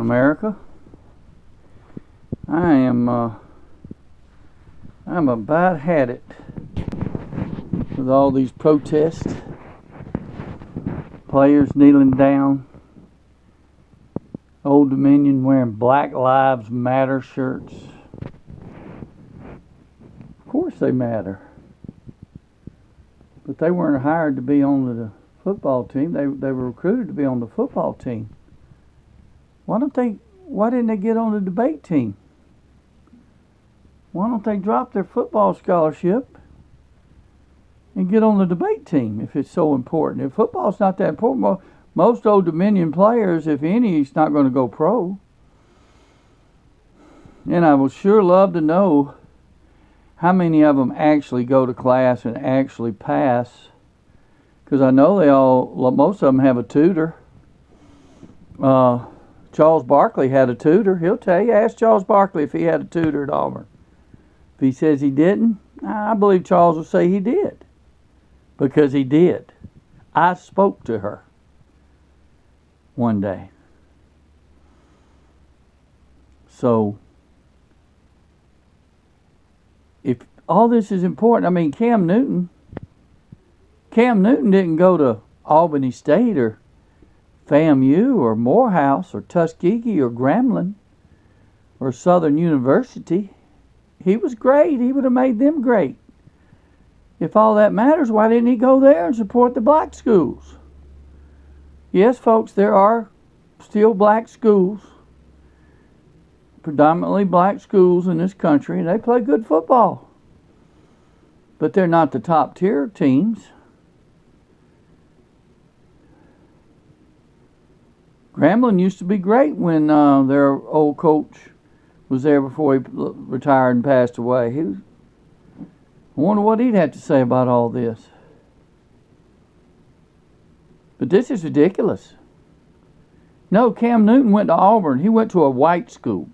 America. I'm about had it with all these protests, players kneeling down, Old Dominion wearing Black Lives Matter shirts. Of course they matter, but they weren't hired to be on the football team. They were recruited to be on the football team. Why didn't they get on the debate team? Why don't they drop their football scholarship and get on the debate team if it's so important? If football's not that important, most Old Dominion players, if any, is not going to go pro. And I would sure love to know how many of them actually go to class and actually pass, because I know most of them have a tutor. Charles Barkley had a tutor. He'll tell you. Ask Charles Barkley if he had a tutor at Auburn. If he says he didn't, I believe Charles will say he did, because he did. I spoke to her one day. So, if all this is important, I mean, Cam Newton didn't go to Albany State or FAMU or Morehouse or Tuskegee or Grambling or Southern University. He was great. He would have made them great. If all that matters, why didn't he go there and support the black schools? Yes, folks, there are still black schools, predominantly black schools in this country, and they play good football. But they're not the top tier teams. Grambling used to be great when their old coach was there before he retired and passed away. I wonder what he'd have to say about all this. But this is ridiculous. No, Cam Newton went to Auburn. He went to a white school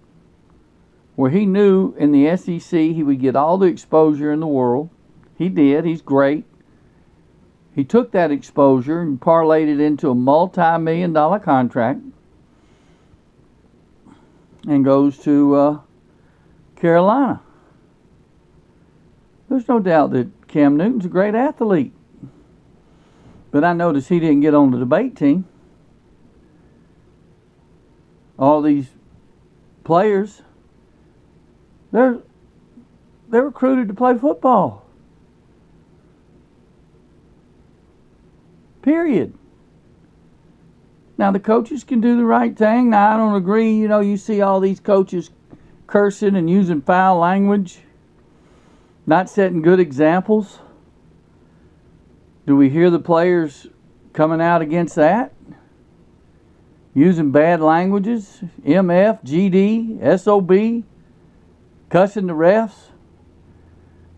where he knew in the SEC he would get all the exposure in the world. He did. He's great. He took that exposure and parlayed it into a multi-million-dollar contract and goes to Carolina. There's no doubt that Cam Newton's a great athlete. But I noticed he didn't get on the debate team. All these players, they're recruited to play football. Period. Now, the coaches can do the right thing. Now, I don't agree. You see all these coaches cursing and using foul language, not setting good examples. Do we hear the players coming out against that? Using bad languages, MF, GD, SOB, cussing the refs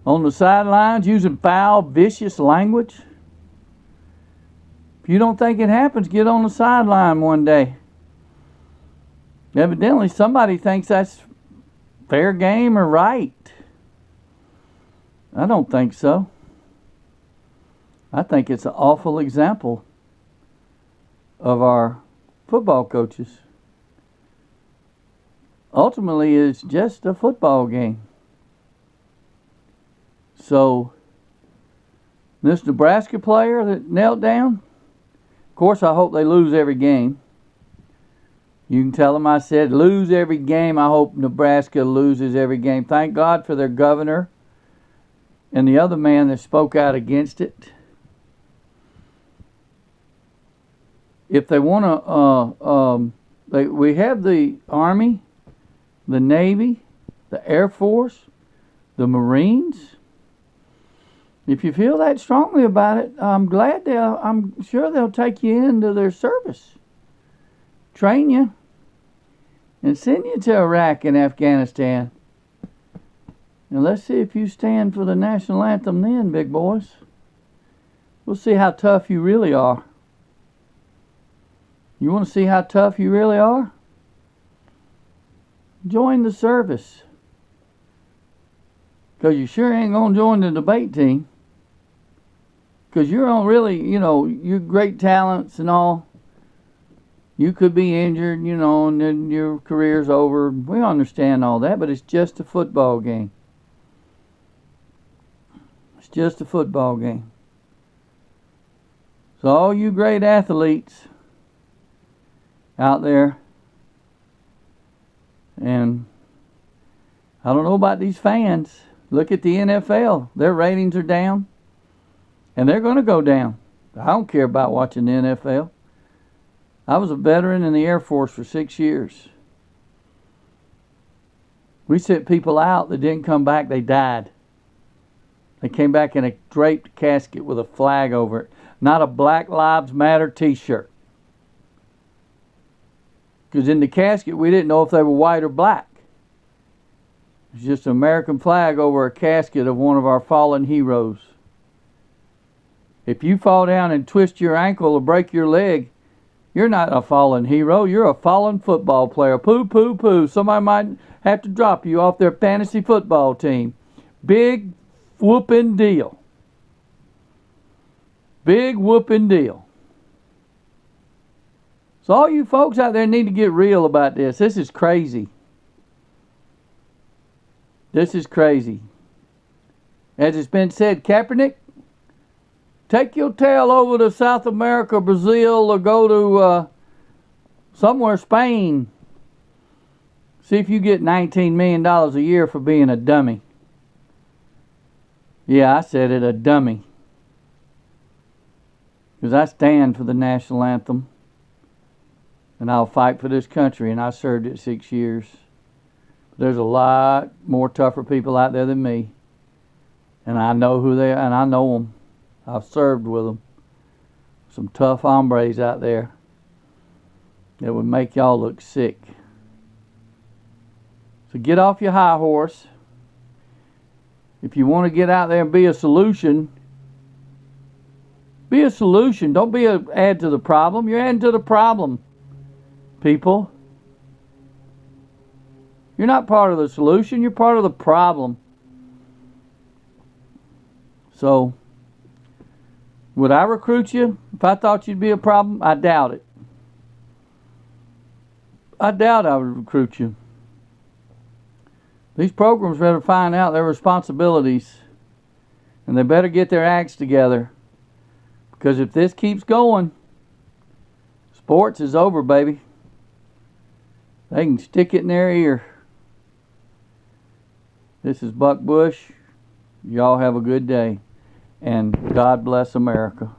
on the sidelines, using foul, vicious language. If you don't think it happens, get on the sideline one day. Evidently, somebody thinks that's fair game or right. I don't think so. I think it's an awful example of our football coaches. Ultimately, it's just a football game. So, this Nebraska player that knelt down, of course, I hope they lose every game. You can tell them I said lose every game. I hope Nebraska loses every game. Thank God for their governor and the other man that spoke out against it. If they want to, we have the Army, the Navy, the Air Force, the Marines. If you feel that strongly about it, I'm sure they'll take you into their service, train you, and send you to Iraq and Afghanistan. And let's see if you stand for the national anthem then, big boys. We'll see how tough you really are. You want to see how tough you really are? Join the service. Because you sure ain't going to join the debate team. Because you're on really, your great talents and all. You could be injured, you know, and then your career's over. We understand all that, but it's just a football game. It's just a football game. So all you great athletes out there, and I don't know about these fans. Look at the NFL. Their ratings are down, and they're going to go down. I don't care about watching the NFL. I was a veteran in the Air Force for 6 years. We sent people out that didn't come back. They died. They came back in a draped casket with a flag over it. Not a Black Lives Matter t-shirt. Because in the casket, we didn't know if they were white or black. It's just an American flag over a casket of one of our fallen heroes. If you fall down and twist your ankle or break your leg, you're not a fallen hero. You're a fallen football player. Poo, poo, poo. Somebody might have to drop you off their fantasy football team. Big whooping deal. Big whooping deal. So all you folks out there need to get real about this. This is crazy. This is crazy. As it's been said, Kaepernick, take your tail over to South America, Brazil, or go to somewhere, Spain. See if you get $19 million a year for being a dummy. Yeah, I said it, a dummy. Because I stand for the national anthem. And I'll fight for this country, and I served it 6 years. There's a lot more tougher people out there than me. And I know who they are, and I know them. I've served with them. Some tough hombres out there that would make y'all look sick. So get off your high horse. If you want to get out there and be a solution, be a solution. Don't be an add to the problem. You're adding to the problem, people. You're not part of the solution. You're part of the problem. So, would I recruit you if I thought you'd be a problem? I doubt it. I doubt I would recruit you. These programs better find out their responsibilities, and they better get their acts together, because if this keeps going, sports is over, baby. They can stick it in their ear. This is Buck Bush. Y'all have a good day, and God bless America.